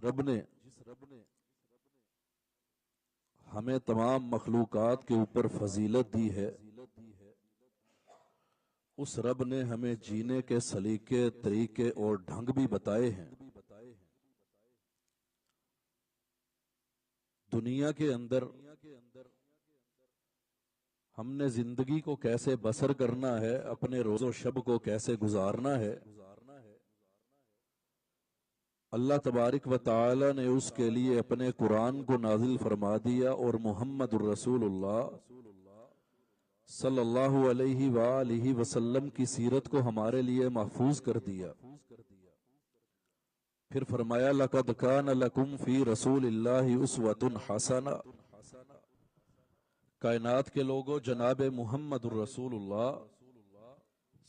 رب نے ہمیں تمام مخلوقات کے اوپر فضیلت دی ہے، اس رب نے ہمیں جینے کے سلیقے، طریقے اور ڈھنگ بھی بتائے ہیں۔ دنیا کے اندر ہم نے زندگی کو کیسے بسر کرنا ہے، اپنے روز و شب کو کیسے گزارنا ہے، اللہ تبارک و تعالی نے اس کے لیے اپنے قرآن کو نازل فرما دیا، اور محمد الرسول اللہ صلی اللہ علیہ وآلہ وسلم کی سیرت کو ہمارے لیے محفوظ کر دیا۔ پھر فرمایا لَقَدْ كَانَ لَكُمْ فِي رَسُولِ اللَّهِ أُسْوَةٌ حَسَنَةٌ۔ کائنات کے لوگوں، جناب محمد الرسول اللہ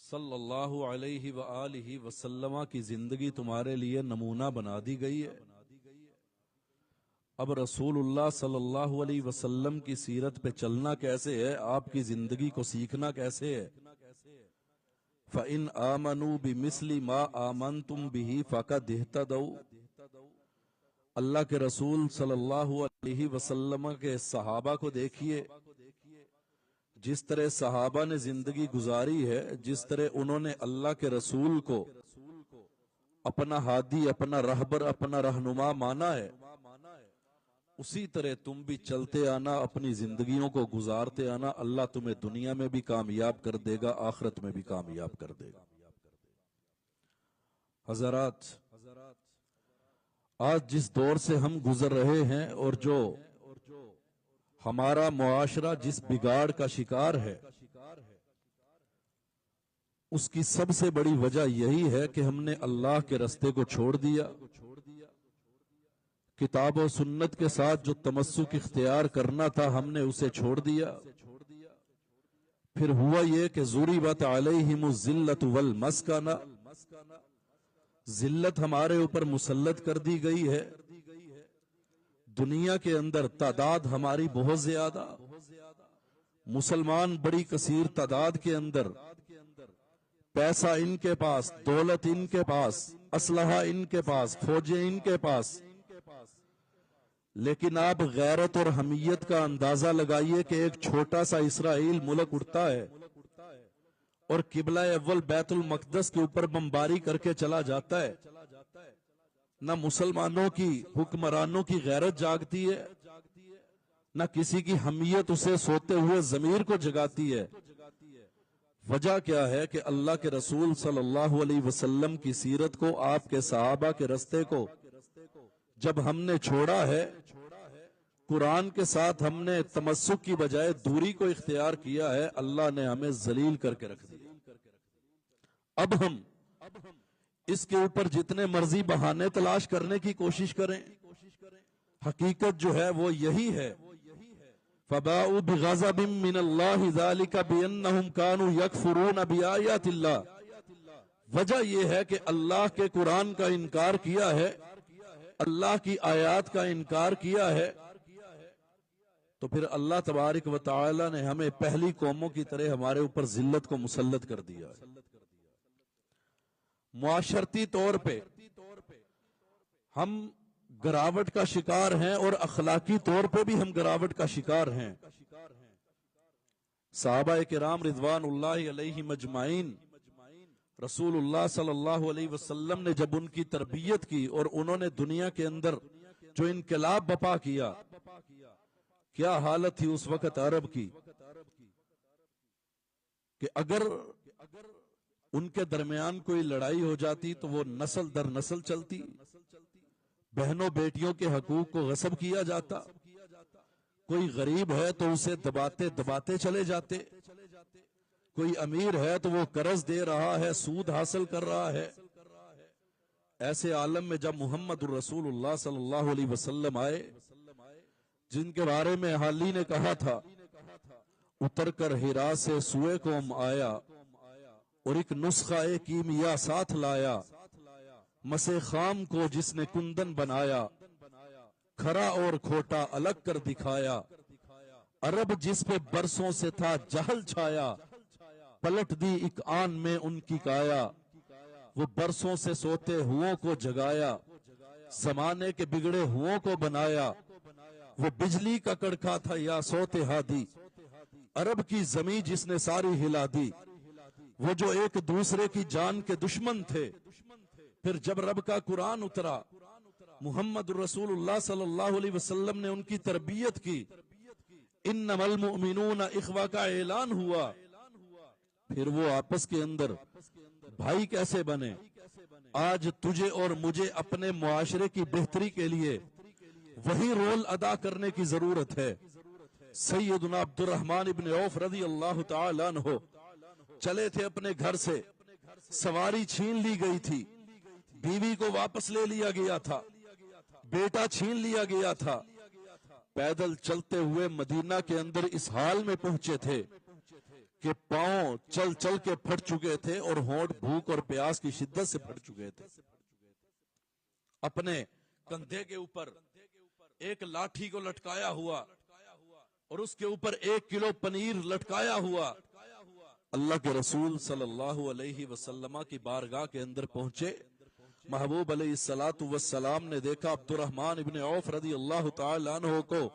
صلی اللہ علیہ وآلہ وسلم کی زندگی تمہارے لیے نمونہ بنا دی گئی ہے۔ اب رسول اللہ صلی اللہ علیہ وسلم کی سیرت پہ چلنا کیسے ہے، آپ کی زندگی کو سیکھنا کیسے ہے؟ فَإِنْ آمَنُوا بِمِثْلِ مَا آمَنْتُمْ بِهِ فَقَدْ اهْتَدَوْا۔ اللہ کے رسول صلی اللہ علیہ وسلم کے صحابہ کو دیکھیے، جس طرح صحابہ نے زندگی گزاری ہے، جس طرح انہوں نے اللہ کے رسول کو اپنا ہادی، اپنا رہبر، اپنا رہنما مانا ہے، اسی طرح تم بھی چلتے آنا، اپنی زندگیوں کو گزارتے آنا، اللہ تمہیں دنیا میں بھی کامیاب کر دے گا، آخرت میں بھی کامیاب کر دے گا۔ حضرات، آج جس دور سے ہم گزر رہے ہیں اور جو ہمارا معاشرہ جس بگاڑ کا شکار ہے، اس کی سب سے بڑی وجہ یہی ہے کہ ہم نے اللہ کے رستے کو چھوڑ دیا۔ کتاب و سنت کے ساتھ جو تمسک اختیار کرنا تھا، ہم نے اسے چھوڑ دیا۔ پھر ہوا یہ کہ ضربت علیہم الذلۃ والمسکنہ، ذلت ہمارے اوپر مسلط کر دی گئی ہے۔ دنیا کے اندر تعداد ہماری بہت زیادہ، مسلمان بڑی کثیر تعداد کے اندر، پیسہ ان کے پاس، دولت ان کے پاس، اسلحہ ان کے پاس، فوجیں ان کے پاس، لیکن آپ غیرت اور حمیت کا اندازہ لگائیے کہ ایک چھوٹا سا اسرائیل ملک اٹھتا ہے اور قبلہ اول بیت المقدس کے اوپر بمباری کر کے چلا جاتا ہے، نہ مسلمانوں کی حکمرانوں کی غیرت جاگتی ہے، نہ کسی کی حمیت اسے سوتے ہوئے ضمیر کو جگاتی ہے۔ وجہ کیا ہے کہ اللہ کے رسول صلی اللہ علیہ وسلم کی سیرت کو، آپ کے صحابہ کے رستے کو جب ہم نے چھوڑا ہے، قرآن کے ساتھ ہم نے تمسک کی بجائے دوری کو اختیار کیا ہے، اللہ نے ہمیں ذلیل کر کے رکھ دیا۔ اب ہم اس کے اوپر جتنے مرضی بہانے تلاش کرنے کی کوشش کریں، حقیقت جو ہے وہ یہی ہے۔ فَبَاءُوا بِغَضَبٍ مِّنَ اللَّهِ ذَلِكَ بِأَنَّهُمْ كَانُوا يَكْفُرُونَ بِآيَاتِ اللَّهِ۔ وجہ یہ ہے کہ اللہ کے قرآن کا انکار کیا ہے، اللہ کی آیات کا انکار کیا ہے، تو پھر اللہ تبارک و تعالی نے ہمیں پہلی قوموں کی طرح ہمارے اوپر ذلت کو مسلط کر دیا ہے۔ معاشرتی طور پہ ہم گراوٹ کا شکار ہیں، اور اخلاقی طور پہ بھی ہم گراوٹ کا شکار ہیں۔ صحابہ کرام رضوان اللہ علیہم اجمعین، رسول اللہ صلی اللہ علیہ وسلم نے جب ان کی تربیت کی اور انہوں نے دنیا کے اندر جو انقلاب بپا کیا، کیا حالت تھی اس وقت عرب کی کہ اگر ان کے درمیان کوئی لڑائی ہو جاتی تو وہ نسل در نسل چلتی، بہنوں بیٹیوں کے حقوق کو غصب کیا جاتا، کوئی غریب ہے تو اسے دباتے دباتے چلے جاتے، کوئی امیر ہے تو وہ قرض دے رہا ہے، سود حاصل کر رہا ہے۔ ایسے عالم میں جب محمد الرسول اللہ صلی اللہ علیہ وسلم آئے، جن کے بارے میں حالی نے کہا تھا اتر کر ہرا سے سوئے قوم آیا، اور ایک نسخہ کیمیا ساتھ لایا، مسے خام کو جس نے کندن بنایا، کھرا اور کھوٹا الگ کر دکھایا، عرب جس پہ برسوں سے تھا جہل چھایا، پلٹ دی ایک آن میں ان کی کایا، وہ برسوں سے سوتے ہوں کو جگایا، जमाने के बिगड़े हुओं को बनाया, वो बिजली का कड़का था या सोते हादी, अरब की जमीन जिसने सारी हिला दी। वो जो एक दूसरे की जान के दुश्मन थे, फिर जब रब का कुरान उतरा, मुहम्मद रसूलुल्लाह सल्लल्लाहु अलैहि वसल्लम ने उनकी तरबियत की, इन्नमल मुमिनूना इख्वा का ऐलान हुआ, फिर वो आपस के अंदर भाई कैसे बने। आज तुझे और मुझे अपने मुआशरे की बेहतरी के लिए वही रोल अदा करने की जरूरत है। सैयदुना अब्दुर्रहमान इब्न औफ रज़ी अल्लाह तआला अन्हु चले थे अपने घर से, सवारी छीन ली गई थी, बीवी को वापस ले लिया गया था, बेटा छीन लिया गया था। पैदल चलते हुए मदीना के अंदर इस हाल में पहुंचे थे कि पांव चल चल के फट चुके थे और होंठ भूख और प्यास की शिद्दत से फट चुके थे। अपने कंधे के ऊपर एक लाठी को लटकाया हुआ और उसके ऊपर 1 किलो पनीर लटकाया हुआ अल्लाह के रसूल सल्लल्लाहु अलैहि वसल्लम की बारगाह के अंदर पहुंचे। महबूब अलैहिस्सलातु वस्सलाम ने देखा अब्दुर्रहमान इब्न औफ रज़ी अल्लाह तआला अन्हु को।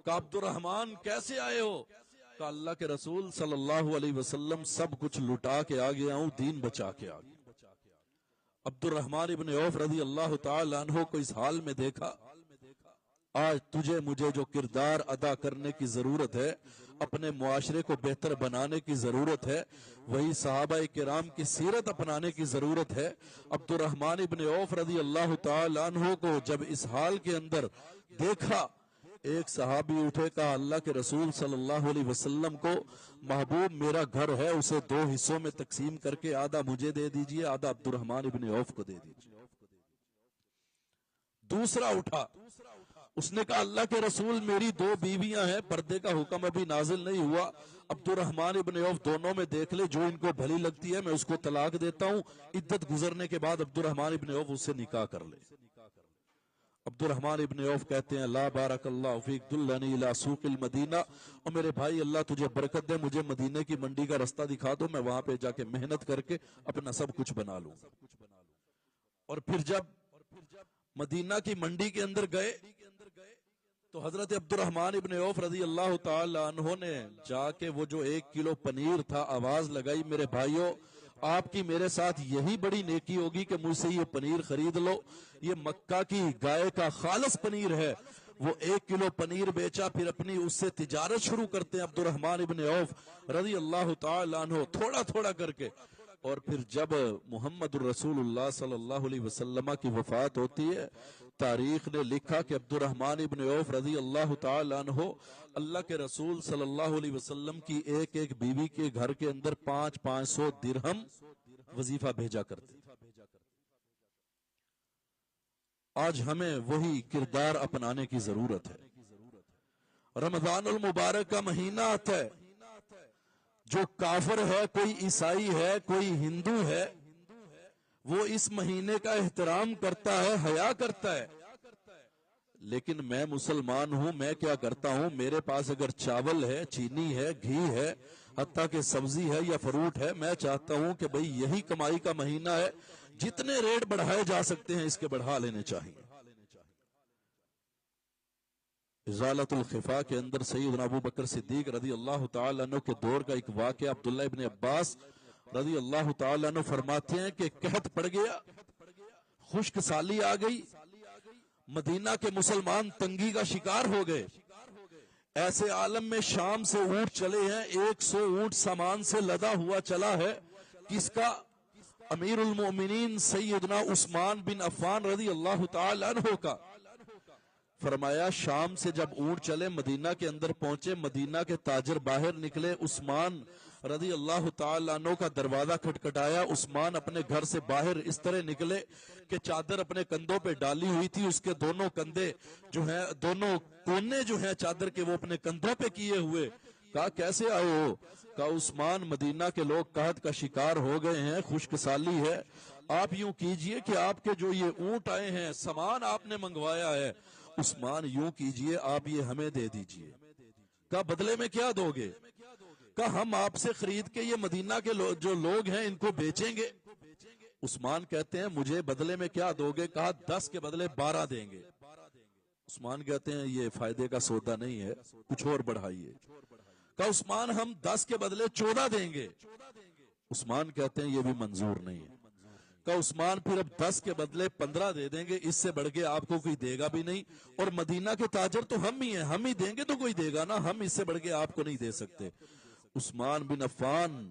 कहा अब्दुर्रहमान कैसे आए हो? कहा अल्लाह के रसूल सल्लल्लाहु अलैहि वसल्लम सब कुछ लुटा के आ गया हूं, दीन बचा के आ गया। अब्दुर्रहमान इब्न औफ रज़ी अल्लाह तआला अन्हु को इस हाल में देखा। आज तुझे मुझे जो किरदार अदा करने की जरूरत है, अपने मुआशरे को बेहतर बनाने की जरूरत है, वही सहाबाए किराम की सीरत अपनाने की जरूरत है। अब्दुर्रहमान इब्न औफ रज़ी अल्लाह तआला अन्हु को जब इस हाल के अंदर देखा, एक सहाबी उठे, कहा अल्लाह के रसूल सल्लल्लाहु अलैहि वसल्लम को महबूब मेरा घर है, उसे 2 हिस्सों में तकसीम करके आधा मुझे दे दीजिए, आधा अब्दुर्रहमान इब्न औफ को दे दीजिए। दूसरा उठा, उसने कहा अल्लाह के रसूल मेरी 2 बीवियां हैं, पर्दे का हुक्म अभी नाजिल नहीं हुआ, अब्दुर्रहमान इब्न औफ दोनों में देख ले, जो इनको भली लगती है मैं उसको तलाक देता हूं, इद्दत गुजरने के बाद अब्दुर्रहमान इब्न औफ उससे निकाह कर ले। अब्दुर्रहमान इब्न औफ कहते हैं ला बारकल्लाहु फीक दुल्लनी इला सूकिल मदीना, और मेरे भाई अल्लाह तुझे बरकत दे, मुझे मदीने की मंडी का रास्ता दिखा दो, मैं वहां पे जाके मेहनत करके अपना सब कुछ बना लूंगा। और फिर जब मदीना की मंडी के अंदर गए तो हजरत अब्दुर्रहमान इब्न औफ रज़ी अल्लाह तआला अन्हु ने जाके वो जो 1 किलो पनीर था आवाज लगाई, मेरे भाइयों आपकी मेरे साथ यही बड़ी नेकी होगी कि मुझसे ये पनीर खरीद लो, ये मक्का की गाय का खालस पनीर है। वो 1 किलो पनीर बेचा, फिर अपनी उससे तिजारत शुरू करते हैं अब्दुर्रहमान इब्न औफ रज़ी अल्लाह तआला अन्हु थोड़ा थोड़ा करके। और फिर जब मुहम्मद रसूलुल्लाह सल्लल्लाहु अलैहि वसल्लम की वफात होती है, तारीख ने लिखा कि अब्दुर्रहमान इब्न औफ रज़ी अल्लाह तआला अन्हु अल्लाह के रसूल सल्लल्लाहु अलैहि वसल्लम की एक एक बीवी के घर के अंदर 500 दिरहम वजीफा भेजा करते। आज हमें वही किरदार अपनाने की जरूरत है। रमजानुल मुबारक का महीना आता है, जो काफिर है, कोई ईसाई है, कोई हिंदू है, वो इस महीने का एहतराम करता है, हया करता है। लेकिन मैं मुसलमान हूं, मैं क्या करता हूं, मेरे पास अगर चावल है, चीनी है, घी है, हत्ता कि सब्जी है या फ्रूट है, मैं चाहता हूं कि भाई यही कमाई का महीना है, जितने रेट बढ़ाए जा सकते हैं इसके बढ़ा लेने चाहिए। इजालतुल खिफा के अंदर सैयदना अबू बकर सिद्दीक रज़ी अल्लाह तआला अन्हु के दौर का एक वाक़या, अब्दुल्लाह इब्न अब्बास रज़ी अल्लाह तआला अन्हु फरमाते हैं कि कहत पड़ गया, खुश्क साली आ गई, मदीना के मुसलमान तंगी का शिकार हो गए। ऐसे आलम में शाम से ऊंट चले हैं, 100 ऊंट सामान से लदा हुआ चला है। किसका? अमीरुल मोमिनीन सैयदना उस्मान बिन अफ़्फ़ान रज़ी अल्लाह तआला अन्हु का। फरमाया शाम से जब ऊंट चले, मदीना के अंदर पहुंचे, मदीना के ताजर बाहर निकले, उस्मान रज़ी अल्लाह तआला अन्हु का दरवाजा खटखटाया। उस्मान अपने घर से बाहर इस तरह निकले कि चादर अपने कंधों पे डाली हुई थी, उसके दोनों कंधे जो है, दोनों कोने जो है चादर के, वो अपने कंधों पे किए हुए। कहा कैसे आए हो? कहा उस्मान मदीना के लोग कहत का शिकार हो गए हैं, खुश्क साली है, आप यूं कीजिए कि आपके जो ये ऊंट आए हैं, सामान आपने मंगवाया है, उस्मान यूं कीजिए आप ये हमें दे दीजिए। कहा बदले में क्या दोगे? कहा हम आपसे खरीद के ये मदीना के जो लोग हैं इनको बेचेंगे। عثمان کہتے ہیں مجھے بدلے میں کیا دو گے؟ کہا 10 کے بدلے 12 دیں گے۔ عثمان کہتے ہیں یہ فائدے کا سودا نہیں ہے، کچھ اور بڑھائیے۔ کہا عثمان ہم 10 کے بدلے 14 دیں گے۔ عثمان کہتے ہیں یہ بھی منظور نہیں ہے۔ کہا عثمان پھر اب 10 کے بدلے 15 دے دیں گے، اس سے بڑھ کے آپ کو کوئی دے گا بھی نہیں، اور مدینہ کے تاجر تو ہم ہی ہیں، ہم ہی دیں گے تو کوئی دے گا نا، ہم اس سے بڑھ کے آپ کو نہیں دے سکتے۔ عثمان بن عفان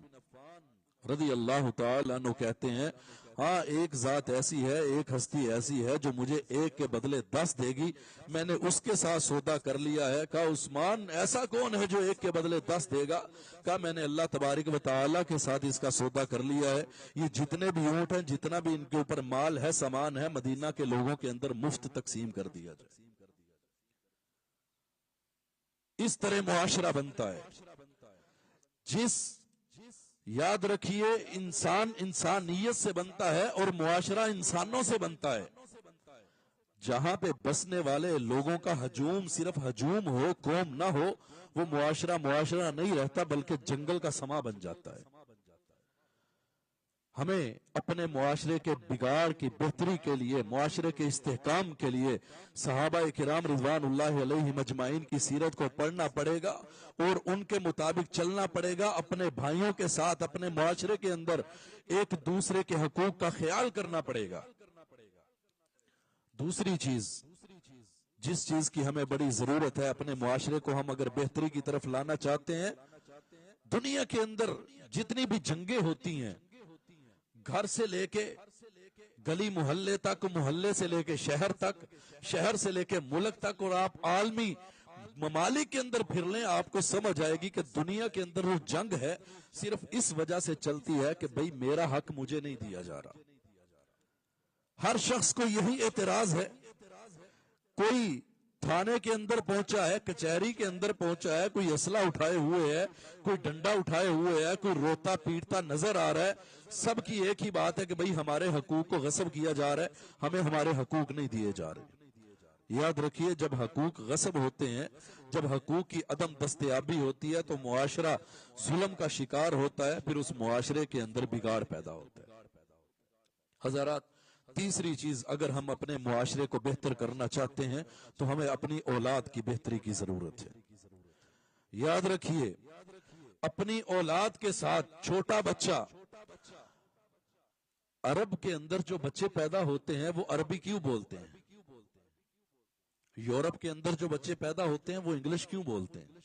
رضی اللہ تعالی عنہ کہتے ہیں ہاں ایک ذات ایسی ہے، ایک ہستی ایسی ہے جو مجھے 1 کے بدلے 10 دے گی، میں نے اس کے ساتھ سودا کر لیا ہے۔ کہا عثمان ایسا کون ہے جو 1 کے بدلے 10 دے گا؟ کہا میں نے اللہ تبارک و تعالی کے ساتھ اس کا سودا کر لیا ہے، یہ جتنے بھی اونٹ ہیں، جتنا بھی ان کے اوپر مال ہے، سامان ہے، مدینہ کے لوگوں کے اندر مفت تقسیم کر دیا جائے۔ اس طرح معاشرہ بنتا ہے۔ یاد رکھیے انسان انسانیت سے بنتا ہے اور معاشرہ انسانوں سے بنتا ہے۔ جہاں پہ بسنے والے لوگوں کا ہجوم صرف ہجوم ہو، قوم نہ ہو، وہ معاشرہ نہیں رہتا بلکہ جنگل کا سما بن جاتا ہے۔ ہمیں اپنے معاشرے کے بگاڑ کی بہتری کے لیے، معاشرے کے استحکام کے لیے صحابہ کرام رضوان اللہ علیہ مجمعین کی سیرت کو پڑھنا پڑے گا اور ان کے مطابق چلنا پڑے گا۔ اپنے بھائیوں کے ساتھ اپنے معاشرے کے اندر ایک دوسرے کے حقوق کا خیال کرنا پڑے گا۔ دوسری چیز، جس چیز کی ہمیں بڑی ضرورت ہے، اپنے معاشرے کو ہم اگر بہتری کی طرف لانا چاہتے ہیں، دنیا کے اندر جتنی بھی جنگیں ہوتی ہیں، گھر سے لے کے گلی محلے تک، محلے سے لے کے شہر تک، شہر سے لے کے ملک تک، اور آپ عالمی ممالک کے اندر پھر لیں، آپ کو سمجھ آئے گی کہ دنیا کے اندر وہ جنگ ہے صرف اس وجہ سے چلتی ہے کہ بھئی میرا حق مجھے نہیں دیا جا رہا۔ ہر شخص کو یہی اعتراض ہے۔ کوئی تھانے کے اندر پہنچا ہے، کچہری کے اندر پہنچا ہے، کوئی اسلحہ اٹھائے ہوئے ہے، کوئی ڈنڈا اٹھائے ہوئے ہے، کوئی روتا پیٹتا نظر آ رہا ہے، سب کی ایک ہی بات ہے کہ بھئی ہمارے حقوق کو غصب کیا جا رہا ہے، ہمیں ہمارے حقوق نہیں دیے جا رہے۔ یاد رکھیے جب حقوق غصب ہوتے ہیں، جب حقوق کی عدم دستیابی ہوتی ہے تو معاشرہ ظلم کا شکار ہوتا ہے، پھر اس معاشرے کے اندر بگاڑ پیدا ہوتا ہے۔ حضرات، تیسری چیز، اگر ہم اپنے معاشرے کو بہتر کرنا چاہتے ہیں تو ہمیں اپنی اولاد کی بہتری کی ضرورت ہے۔ یاد رکھیے اپنی اولاد کے ساتھ چھوٹا بچہ، عرب کے اندر جو بچے پیدا ہوتے ہیں وہ عربی کیوں بولتے ہیں؟ یورپ کے اندر جو بچے پیدا ہوتے ہیں وہ انگلش کیوں بولتے ہیں؟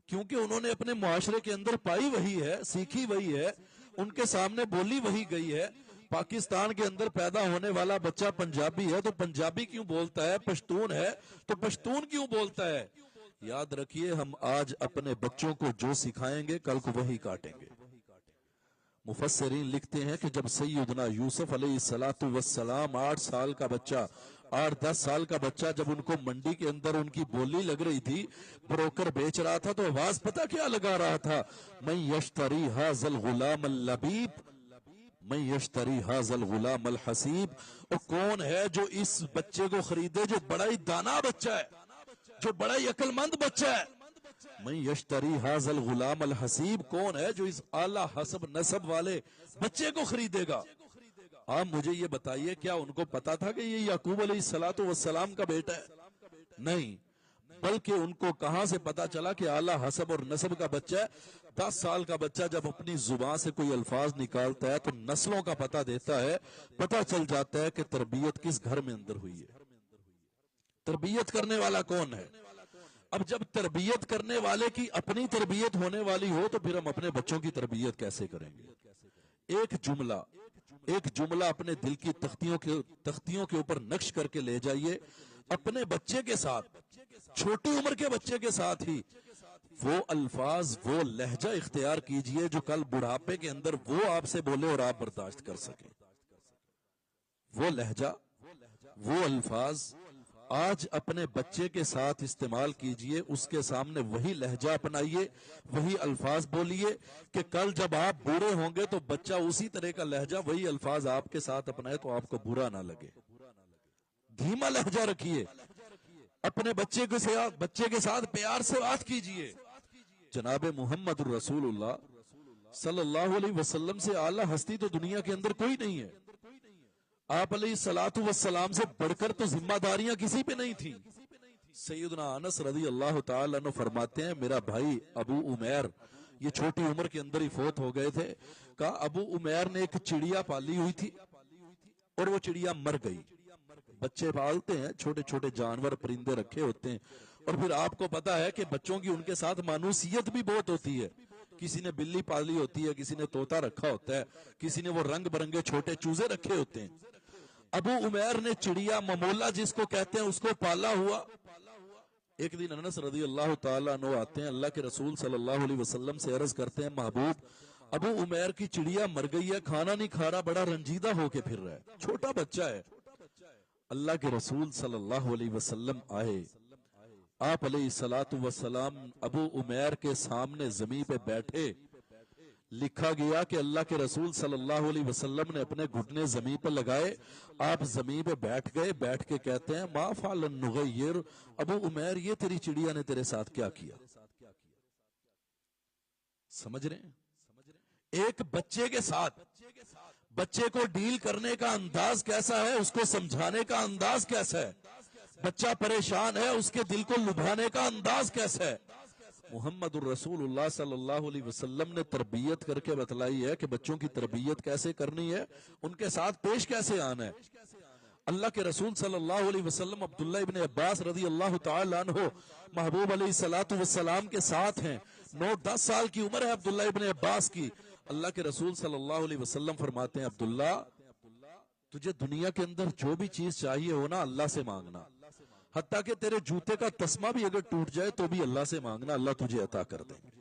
کیونکہ انہوں نے اپنے معاشرے کے اندر پائی وہی ہے، سیکھی وہی ہے، ان کے سامنے بولی وہی گئی ہے۔ پاکستان کے اندر پیدا ہونے والا بچہ پنجابی ہے تو پنجابی کیوں بولتا ہے، پشتون ہے تو پشتون کیوں بولتا ہے۔ یاد رکھیے ہم آج اپنے بچوں کو جو سکھائیں گے کل کو وہی کاٹیں گے۔ مفسرین لکھتے ہیں کہ جب سیدنا یوسف علیہ السلام 8 سال کا بچہ، 8-10 سال کا بچہ، جب ان کو منڈی کے اندر ان کی بولی لگ رہی تھی، بروکر بیچ رہا تھا تو آواز پتہ کیا لگا رہا تھا؟ من یشتری ھذا الغلام اللبیب، من یشتری ھذا الغلام الحسیب، اور کون ہے جو اس بچے کو خریدے جو بڑا ہی دانا بچہ ہے، جو بڑا ہی عقل مند بچہ ہے۔ من یشتری ھذا الغلام الحسیب، کون ہے جو اس اعلیٰ حسب نسب والے بچے کو خریدے گا؟ آپ مجھے یہ بتائیے کیا ان کو پتا تھا کہ یہ یعقوب علیہ السلام کا بیٹا ہے؟ نہیں، بلکہ ان کو کہاں سے پتا چلا کہ اعلیٰ حسب اور نسب کا بچہ ہے؟ 10 سال کا بچہ جب اپنی زبان سے کوئی الفاظ نکالتا ہے تو نسلوں کا پتہ دیتا ہے، پتہ چل جاتا ہے کہ تربیت کس گھر میں اندر ہوئی ہے، تربیت کرنے والا کون ہے۔ اب جب تربیت کرنے والے کی اپنی تربیت ہونے والی ہو تو پھر ہم اپنے بچوں کی تربیت کیسے کریں گے؟ ایک جملہ اپنے دل کی تختیوں کے اوپر نقش کر کے لے جائیے، اپنے بچے کے ساتھ، چھوٹی عمر کے بچے کے ساتھ ہی وہ الفاظ، وہ لہجہ اختیار کیجئے جو کل بڑھاپے کے اندر وہ آپ سے بولے اور آپ برداشت کر سکیں۔ وہ لہجہ، وہ الفاظ آج اپنے بچے کے ساتھ استعمال کیجئے، اس کے سامنے وہی لہجہ اپنائیے، وہی الفاظ بولیے کہ کل جب آپ بوڑھے ہوں گے تو بچہ اسی طرح کا لہجہ، وہی الفاظ آپ کے ساتھ اپنائے تو آپ کو برا نہ لگے۔ دھیما لہجہ رکھیے، اپنے بچے کے ساتھ پیار سے بات کیجئے۔ جناب محمد الرسول اللہ صلی اللہ علیہ وسلم سے اعلیٰ ہستی تو دنیا کے اندر کوئی نہیں ہے۔ आप अलैहिस्सलातु वस्सलाम से बढ़कर तो जिम्मेदारियां किसी पे नहीं थी। सैयदना अनस रज़ी अल्लाह ताला अन्हु फरमाते हैं, मेरा भाई अबू उमैर ये छोटी उम्र के अंदर ही फोत हो गए थे। कहा अबू उमैर ने एक चिड़िया पाली हुई थी और वो चिड़िया मर गई। बच्चे पालते हैं, छोटे छोटे जानवर परिंदे रखे होते हैं, और फिर आपको पता है कि बच्चों की उनके साथ मानूसियत भी बहुत होती है। किसी ने बिल्ली पाली होती है, किसी ने तोता रखा होता है, किसी ने वो रंग बिरंगे छोटे चूजे रखे होते हैं। अबू उमैर ने चिड़िया ममोला जिसको कहते हैं उसको पाला हुआ। एक दिन अनस रज़ी अल्लाह ताला अन्हु आते हैं, अल्लाह के रसूल सल्लल्लाहु अलैहि वसल्लम से अर्ज करते हैं, महबूब अबू उमैर की चिड़िया मर गई है, खाना नहीं खा रहा, बड़ा रंजीदा होके फिर रहा है, छोटा बच्चा है। अल्लाह के रसूल सल्लल्लाहु अलैहि वसल्लम आए, आप अलैहिस्सलातु वस्सलाम अबू उमैर के सामने जमीन पे बैठे। लिखा गया कि अल्लाह के रसूल सल्लल्लाहु अलैहि वसल्लम ने अपने घुटने जमीन पर लगाए, आप जमीन पे बैठ गए। बैठ के कहते हैं, मा फ़अलन नुग़य्यिर, अबू उमैर ये तेरी चिड़िया ने तेरे साथ क्या किया। समझ रहे हैं? एक बच्चे के साथ बच्चे को डील करने का अंदाज कैसा है, उसको समझाने का अंदाज कैसा है, बच्चा परेशान है उसके दिल को लुभाने का अंदाज कैसा है। मुहम्मदुर रसूलुल्लाह सल्लल्लाहु अलैहि वसल्लम ने तरबियत करके बतलाई है कि बच्चों की तरबियत कैसे करनी है, उनके साथ पेश कैसे आना है। अल्लाह के रसूल सल्लल्लाहु अलैहि वसल्लम अब्दुल्ला इब्न अब्बास रज़ी अल्लाह ताला अन्हु महबूब अलैहिस्सलातु वस्सलाम के साथ हैं। 9-10 साल की उम्र है अब्दुल्ला इब्न अब्बास की। अल्लाह के रसूल सल्लल्लाहु अलैहि वसल्लम फरमाते हैं, अब्दुल्ला तुझे दुनिया के अंदर जो भी चीज चाहिए हो ना, अल्लाह से मांगना, हत्ता कि तेरे जूते का तस्मा भी अगर टूट जाए तो भी अल्लाह से मांगना, अल्लाह तुझे अता कर देंगे।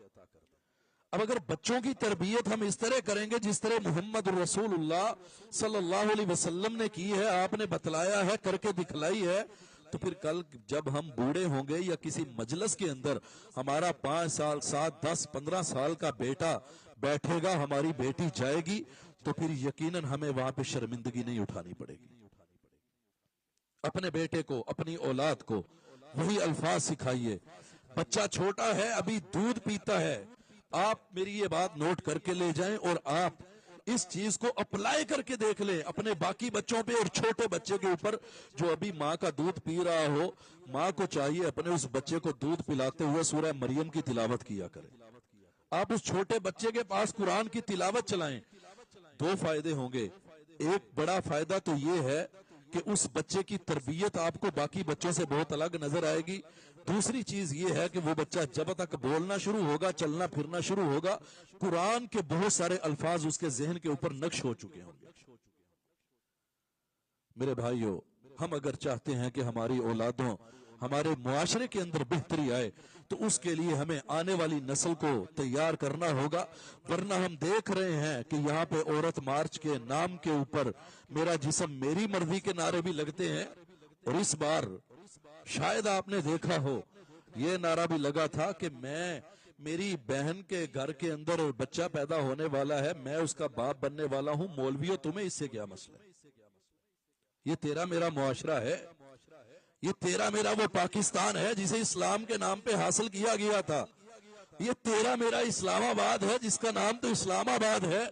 अब अगर बच्चों की तरबियत हम इस तरह करेंगे जिस तरह मोहम्मद रसूलुल्लाह सल्लल्लाहु अलैहि वसल्लम ने की है, आपने बतलाया है, करके दिखलाई है, तो फिर कल जब हम बूढ़े होंगे या किसी मजलिस के अंदर हमारा 5 साल 7 10 15 साल का बेटा बैठेगा, हमारी बेटी जाएगी, तो फिर यकीनन हमें वहां पे शर्मिंदगी नहीं उठानी पड़ेगी। अपने बेटे को, अपनी औलाद को वही अल्फाज सिखाइए। बच्चा छोटा है, अभी दूध पीता है, आप मेरी ये बात नोट करके ले जाएं और आप इस चीज को अप्लाई करके देख लें अपने बाकी बच्चों पे और छोटे बच्चे के ऊपर जो अभी माँ का दूध पी रहा हो। माँ को चाहिए अपने उस बच्चे को दूध पिलाते हुए सूरह मरियम की तिलावत किया करें। आप उस छोटे बच्चे के पास कुरान की तिलावत चलाएं। 2 फायदे होंगे। एक बड़ा फायदा तो ये है कि उस बच्चे की तरबियत आपको बाकी बच्चों से बहुत अलग नजर आएगी। दूसरी चीज ये है कि वो बच्चा जब तक बोलना शुरू होगा, चलना फिरना शुरू होगा, कुरान के बहुत सारे अल्फाज उसके जहन के ऊपर नक्श हो चुके होंगे। मेरे भाइयों, हम अगर चाहते हैं कि हमारी औलादों, हमारे मुआशरे के अंदर बेहतरी आए, तो उसके लिए हमें आने वाली नस्ल को तैयार करना होगा। वरना हम देख रहे हैं कि यहाँ पे औरत मार्च के नाम के ऊपर मेरा जिस्म मेरी मर्जी के नारे भी लगते हैं। और इस बार शायद आपने देखा हो, ये नारा भी लगा था कि मैं, मेरी बहन के घर के अंदर बच्चा पैदा होने वाला है, मैं उसका बाप बनने वाला हूं, मौलवियों तुम्हें इससे क्या मसला है। ये तेरा मेरा मुआशरा है, ये तेरा मेरा वो पाकिस्तान है जिसे इस्लाम के नाम पे हासिल किया गया था। ये तेरा मेरा इस्लामाबाद है जिसका नाम तो इस्लामाबाद है,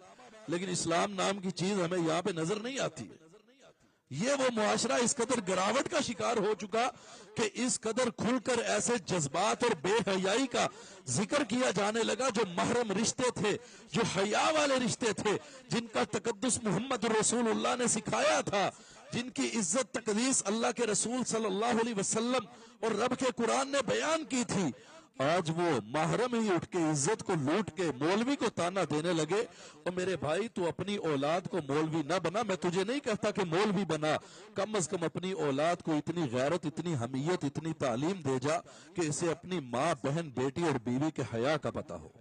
लेकिन इस्लाम नाम की चीज हमें यहाँ पे नजर नहीं आती है। ये वो मुआशरा इस कदर गिरावट का शिकार हो चुका कि इस कदर खुलकर ऐसे जज्बात और बेहयाई का जिक्र किया जाने लगा जो महरम रिश्ते थे, जो हया वाले रिश्ते थे, जिनका तकद्दुस मोहम्मद रसूलुल्लाह ने सिखाया था, जिनकी इज्जत तकदीस अल्लाह के रसूल सल्लल्लाहु अलैहि वसल्लम और रब के कुरान ने बयान की थी। आज वो महरम ही उठ के इज्जत को लूट के मौलवी को ताना देने लगे। और मेरे भाई, तू अपनी औलाद को मौलवी ना बना, मैं तुझे नहीं कहता कि मौलवी बना, कम अज कम अपनी औलाद को इतनी गैरत, इतनी हमीयत, इतनी तालीम दे जा कि इसे अपनी माँ, बहन, बेटी और बीवी के हया का पता हो।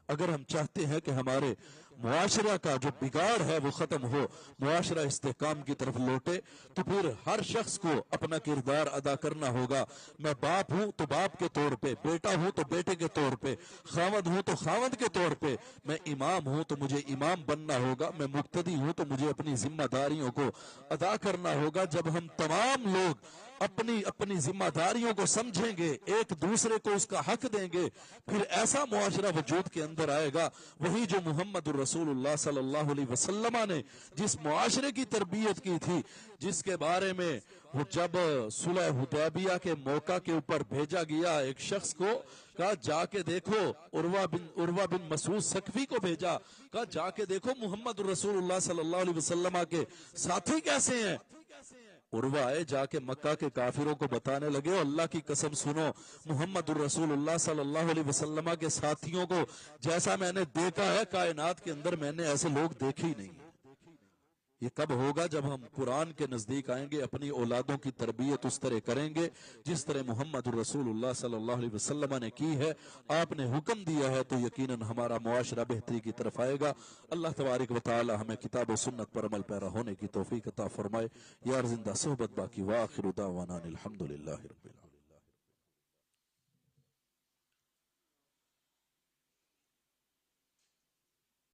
अगर हम चाहते हैं कि हमारे मुआशरा का जो बिगाड़ है वो खत्म हो, मुआशरा इस्तेकाम की तरफ लौटे, तो फिर हर शख्स को अपना किरदार अदा करना होगा। मैं बाप हूं तो बाप के तौर पे, बेटा हूं तो बेटे के तौर पे, खावंद हूं तो खावंद के तौर पे, मैं इमाम हूं तो मुझे इमाम बनना होगा, मैं मुक्तदी हूं तो मुझे अपनी जिम्मेदारियों को अदा करना होगा। जब हम तमाम लोग अपनी अपनी जिम्मेदारियों को समझेंगे, एक दूसरे को उसका हक देंगे, फिर ऐसा मुआशरा वजूद के अंदर आएगा, वही जो मोहम्मद रसूलुल्लाह सल्लल्लाहु अलैहि वसल्लम ने जिस मुआशरे की तरबियत की थी, जिसके बारे में वो जब सुलह हुदैबिया के मौका के ऊपर भेजा गया एक शख्स को, कहा जाके देखो, उर्वा बिन मसूद सकफी को भेजा, कहा जाके देखो मोहम्मद रसूलुल्लाह सल्लल्लाहु अलैहि वसल्लम के साथी कैसे हैं। उर्वा आए, जाके मक्का के काफिरों को बताने लगे, अल्लाह की कसम सुनो, मोहम्मद रसूलुल्लाह सल्लल्लाहु अलैहि वसल्लम के साथियों को जैसा मैंने देखा है कायनात के अंदर मैंने ऐसे लोग देखे ही नहीं। ये कब होगा? जब हम कुरान के नजदीक आएंगे, अपनी औलादों की तरबियत उस तरह करेंगे जिस तरह मोहम्मद रसूलुल्लाह सल्लल्लाहु अलैहि वसल्लम ने की है, आपने हुक्म दिया है, तो यकीनन हमारा मुआशरा बेहतरी की तरफ आएगा। अल्लाह तबारक व तआला हमें किताब और सुन्नत पर अमल पैरा होने की तौफीक अता फरमाए। यार जिंदा सोहबत बाकी, व आखिरु दावाना अनिल हम्दुलिल्लाहि रब्बिल आलमीन।